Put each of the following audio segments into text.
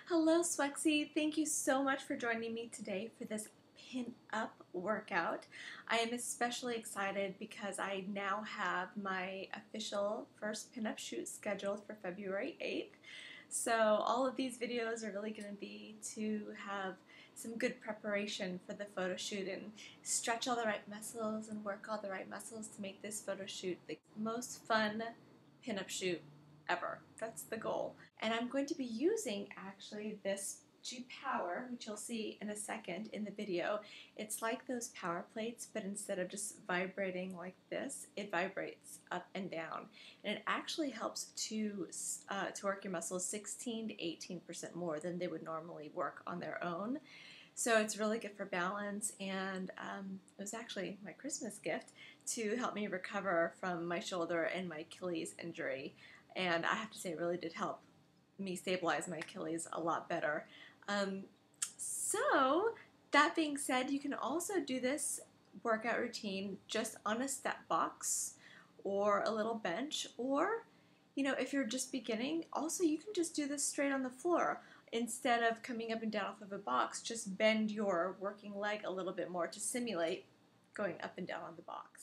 Hello, Swexy. Thank you so much for joining me today for this pin-up workout. I am especially excited because I now have my official first pin-up shoot scheduled for February 8th. So all of these videos are really going to be to have some good preparation for the photo shoot and stretch all the right muscles and work all the right muscles to make this photo shoot the most fun pin-up shoot ever. That's the goal. And I'm going to be using actually this G Power, which you'll see in a second in the video. It's like those power plates, but instead of just vibrating like this, it vibrates up and down. And it actually helps to work your muscles 16 to 18% more than they would normally work on their own. So it's really good for balance, and it was actually my Christmas gift to help me recover from my shoulder and my Achilles injury. And I have to say it really did help me stabilize my Achilles a lot better. So that being said, you can also do this workout routine just on a step box or a little bench, or if you're just beginning, also you can just do this straight on the floor. Instead of coming up and down off of a box, just bend your working leg a little bit more to simulate going up and down on the box.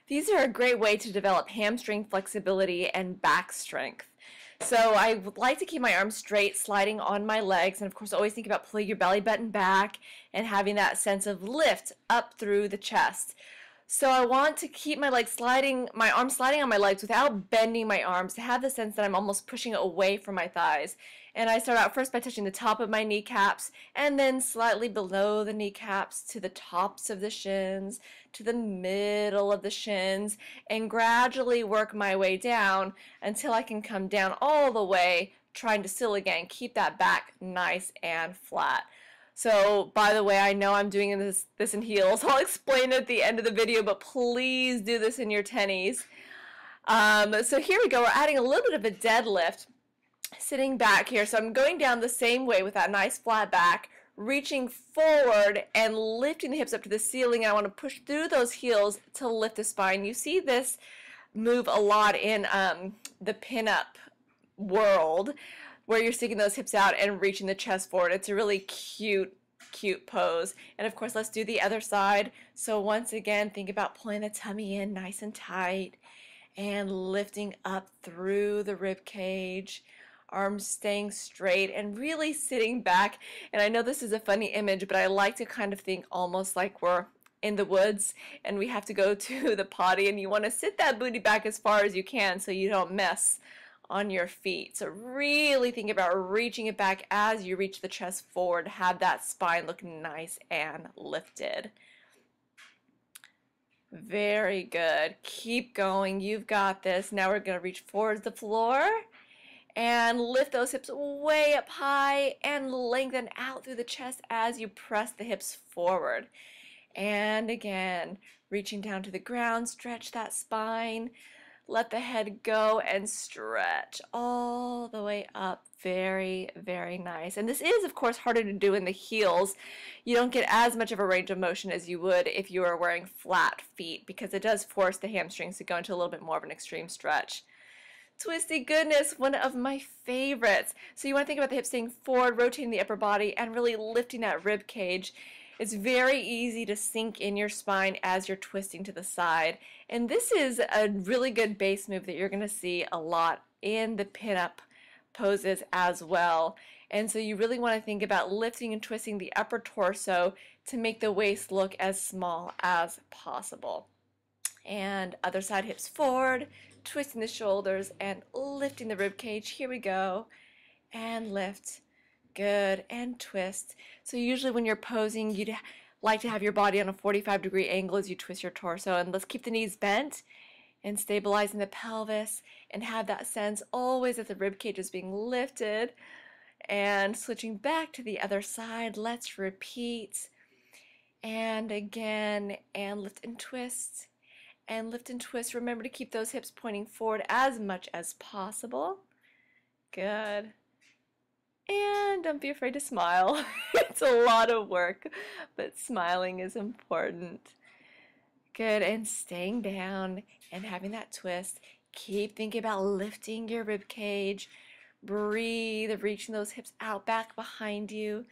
These are a great way to develop hamstring flexibility and back strength. So I would like to keep my arms straight, sliding on my legs, and of course always think about pulling your belly button back and having that sense of lift up through the chest. So I want to keep my arms sliding on my legs without bending my arms, to have the sense that I'm almost pushing away from my thighs. And I start out first by touching the top of my kneecaps, and then slightly below the kneecaps to the tops of the shins, to the middle of the shins, and gradually work my way down until I can come down all the way, trying to still again keep that back nice and flat. So, by the way, I know I'm doing this in heels. I'll explain at the end of the video, but please do this in your tennies. So here we go. We're adding a little bit of a deadlift, sitting back here. So I'm going down the same way with that nice flat back, reaching forward and lifting the hips up to the ceiling. I want to push through those heels to lift the spine. You see this move a lot in the pin-up world, where you're sticking those hips out and reaching the chest forward. It's a really cute pose. And of course, let's do the other side. So once again, think about pulling the tummy in nice and tight and lifting up through the rib cage, arms staying straight and really sitting back. And I know this is a funny image, but I like to kind of think almost like we're in the woods and we have to go to the potty, and you want to sit that booty back as far as you can so you don't mess on your feet. So really think about reaching it back as you reach the chest forward. Have that spine look nice and lifted. Very good. Keep going. You've got this. Now we're going to reach forward to the floor and lift those hips way up high and lengthen out through the chest as you press the hips forward. And again, reaching down to the ground, stretch that spine. Let the head go and stretch all the way up. Very, very nice. And this is, of course, harder to do in the heels. You don't get as much of a range of motion as you would if you were wearing flat feet, because it does force the hamstrings to go into a little bit more of an extreme stretch. Twisty goodness, one of my favorites. So you want to think about the hips staying forward, rotating the upper body, and really lifting that rib cage. It's very easy to sink in your spine as you're twisting to the side. And this is a really good base move that you're going to see a lot in the pin-up poses as well. And so you really want to think about lifting and twisting the upper torso to make the waist look as small as possible. And other side, hips forward, twisting the shoulders and lifting the rib cage. Here we go. And lift. Good, and twist. So usually when you're posing, you'd like to have your body on a 45-degree angle as you twist your torso. And let's keep the knees bent and stabilizing the pelvis, and have that sense always that the rib cage is being lifted. And switching back to the other side, let's repeat. And again, and lift and twist. And lift and twist. Remember to keep those hips pointing forward as much as possible. Good. And don't be afraid to smile. It's a lot of work, but smiling is important. Good, and staying down and having that twist. Keep thinking about lifting your rib cage, Breathe, reaching those hips out back behind you.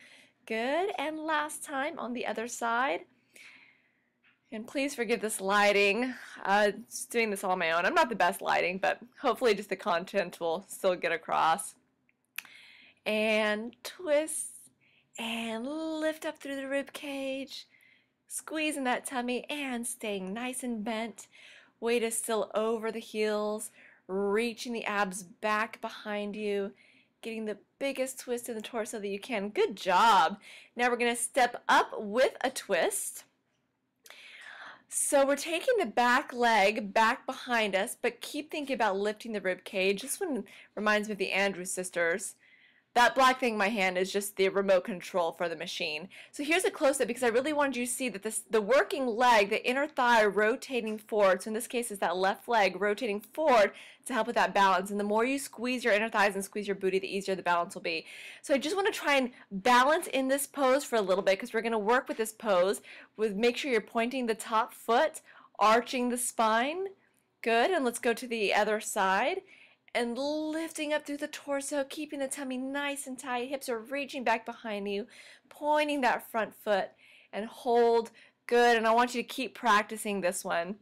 Good. And last time on the other side. And please forgive this lighting. Just doing this all on my own. I'm not the best lighting, but hopefully just the content will still get across. And twist and lift up through the rib cage, squeezing that tummy and staying nice and bent. Weight is still over the heels, reaching the abs back behind you, getting the biggest twist in the torso that you can. Good job. Now we're going to step up with a twist. So we're taking the back leg back behind us, but keep thinking about lifting the rib cage. This one reminds me of the Andrews sisters. That black thing in my hand is just the remote control for the machine. So here's a close-up because I really wanted you to see that the working leg, the inner thigh rotating forward, so in this case it's that left leg rotating forward to help with that balance. And the more you squeeze your inner thighs and squeeze your booty, the easier the balance will be. So I just want to try and balance in this pose for a little bit because we're going to work with this pose with make sure you're pointing the top foot, arching the spine. Good, and let's go to the other side. And lifting up through the torso, keeping the tummy nice and tight. Hips are reaching back behind you, pointing that front foot, and hold. Good, and I want you to keep practicing this one.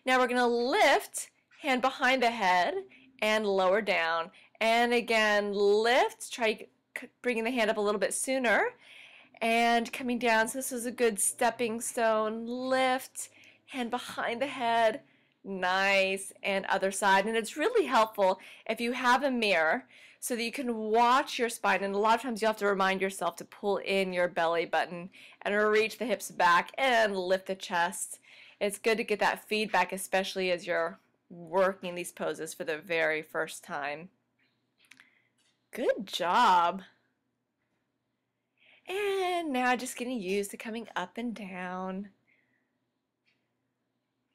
Now we're going to lift, hand behind the head, and lower down. And again, lift. Try bringing the hand up a little bit sooner. And coming down, so this is a good stepping stone. Lift, hand behind the head. Nice, and other side. And it's really helpful if you have a mirror so that you can watch your spine, and a lot of times you have to remind yourself to pull in your belly button and reach the hips back and lift the chest. It's good to get that feedback, especially as you're working these poses for the very first time. Good job. And now just getting used to coming up and down.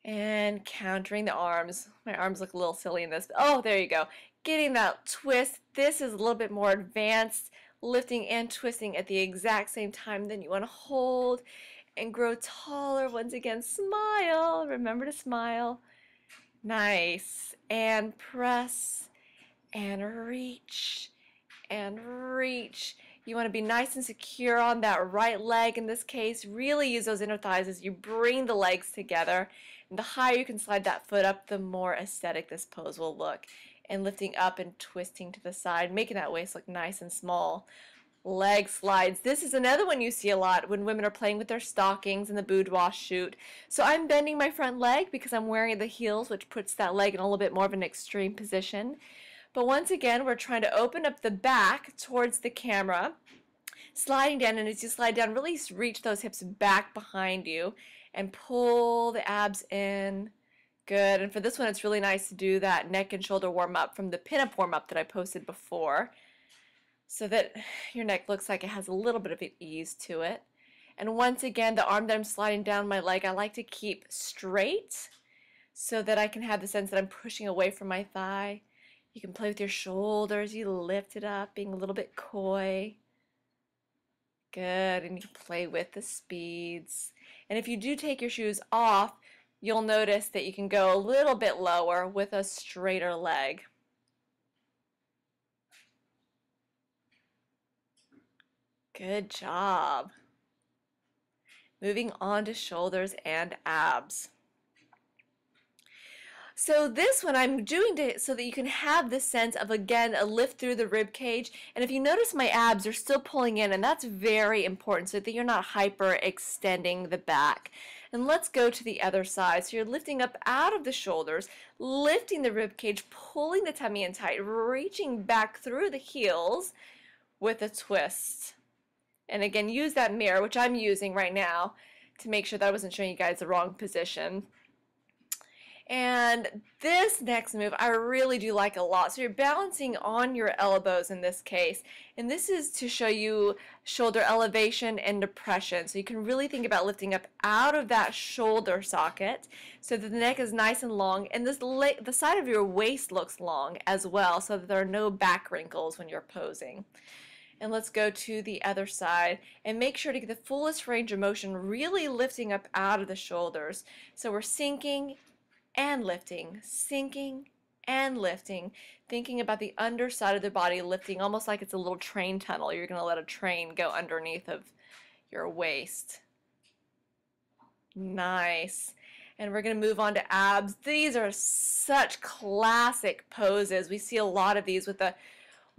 And countering the arms. My arms look a little silly in this. Oh, there you go. Getting that twist. This is a little bit more advanced. Lifting and twisting at the exact same time. Then you want to hold and grow taller. Once again, smile. Remember to smile. Nice. And press. And reach. And reach. You want to be nice and secure on that right leg in this case. Really use those inner thighs as you bring the legs together. And the higher you can slide that foot up, the more aesthetic this pose will look. And lifting up and twisting to the side, making that waist look nice and small. Leg slides. This is another one you see a lot when women are playing with their stockings in the boudoir shoot. So I'm bending my front leg because I'm wearing the heels, which puts that leg in a little bit more of an extreme position. But once again, we're trying to open up the back towards the camera, sliding down, and as you slide down, really reach those hips back behind you and pull the abs in. Good. And for this one, it's really nice to do that neck and shoulder warm-up from the pinup warm-up that I posted before so that your neck looks like it has a little bit of an ease to it. And once again, the arm that I'm sliding down my leg, I like to keep straight so that I can have the sense that I'm pushing away from my thigh. You can play with your shoulders. You lift it up, being a little bit coy. Good, and you can play with the speeds. And if you do take your shoes off, you'll notice that you can go a little bit lower with a straighter leg. Good job. Moving on to shoulders and abs. So this one I'm doing so that you can have this sense of, again, a lift through the rib cage. And if you notice, my abs are still pulling in, and that's very important so that you're not hyper extending the back. And let's go to the other side. So you're lifting up out of the shoulders, lifting the rib cage, pulling the tummy in tight, reaching back through the heels with a twist. And again, use that mirror, which I'm using right now, to make sure that I wasn't showing you guys the wrong position. And this next move I really do like a lot. So you're balancing on your elbows in this case. And this is to show you shoulder elevation and depression. So you can really think about lifting up out of that shoulder socket so that the neck is nice and long. And the side of your waist looks long as well so that there are no back wrinkles when you're posing. And let's go to the other side and make sure to get the fullest range of motion, really lifting up out of the shoulders. So we're sinking and lifting, sinking and lifting, thinking about the underside of the body lifting almost like it's a little train tunnel. You're going to let a train go underneath of your waist. Nice. And we're going to move on to abs. These are such classic poses. We see a lot of these with the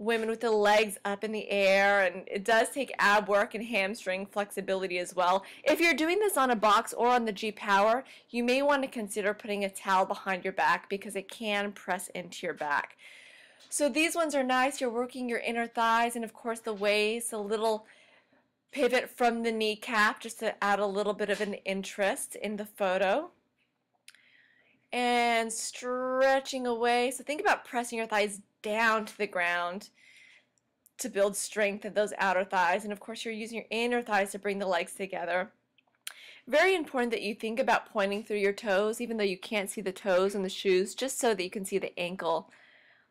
women with the legs up in the air, and it does take ab work and hamstring flexibility as well. If you're doing this on a box or on the G Power, you may want to consider putting a towel behind your back because it can press into your back. So these ones are nice. You're working your inner thighs and of course the waist, a little pivot from the kneecap just to add a little bit of an interest in the photo. And stretching away. So think about pressing your thighs down to the ground to build strength of those outer thighs. And of course, you're using your inner thighs to bring the legs together. Very important that you think about pointing through your toes, even though you can't see the toes in the shoes, just so that you can see the ankle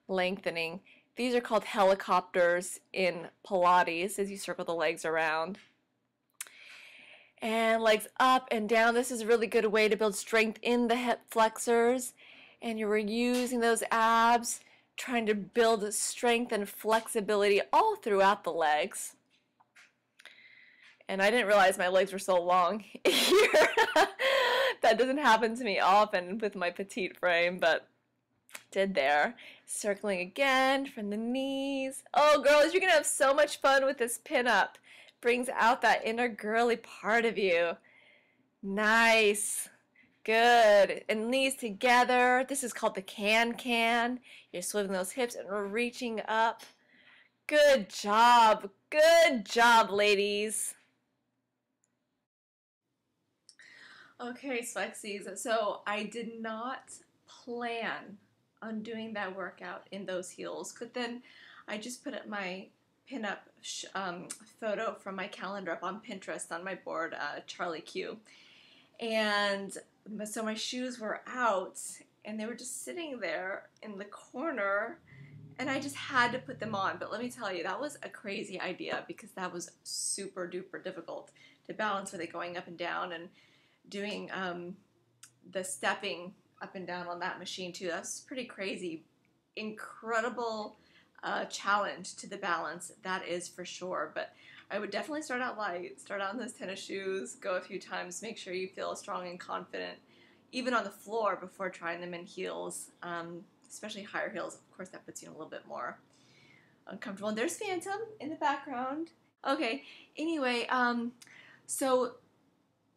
lengthening. These are called helicopters in Pilates as you circle the legs around. And legs up and down. This is a really good way to build strength in the hip flexors. And you're using those abs, trying to build strength and flexibility all throughout the legs. And I didn't realize my legs were so long here. That doesn't happen to me often with my petite frame, but did there. Circling again from the knees. Oh, girls, you're going to have so much fun with this pin-up. Brings out that inner girly part of you. Nice. Good. And knees together. This is called the can-can. You're swiveling those hips and reaching up. Good job. Good job, ladies. Okay, Swexies. So I did not plan on doing that workout in those heels, but then I just put up my pin-up photo from my calendar up on Pinterest on my board, Charlie Q. And so my shoes were out, and they were just sitting there in the corner, and I just had to put them on. But let me tell you, that was a crazy idea because that was super duper difficult to balance with it going up and down and doing the stepping up and down on that machine too. That's pretty crazy. Incredible challenge to the balance, that is for sure. But I would definitely start out light, start out in those tennis shoes, go a few times, make sure you feel strong and confident, even on the floor before trying them in heels, especially higher heels. Of course, that puts you in a little bit more uncomfortable. And there's Phantom in the background. Okay, anyway, so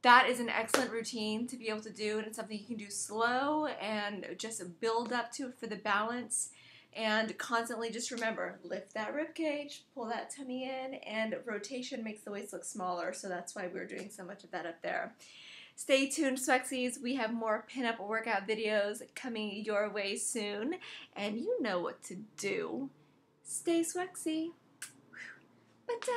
that is an excellent routine to be able to do, and it's something you can do slow and just build up to for the balance. And constantly just remember, lift that rib cage, pull that tummy in, and rotation makes the waist look smaller, so that's why we're doing so much of that up there. Stay tuned, Swexies. We have more pinup workout videos coming your way soon, and you know what to do. Stay Swexy. But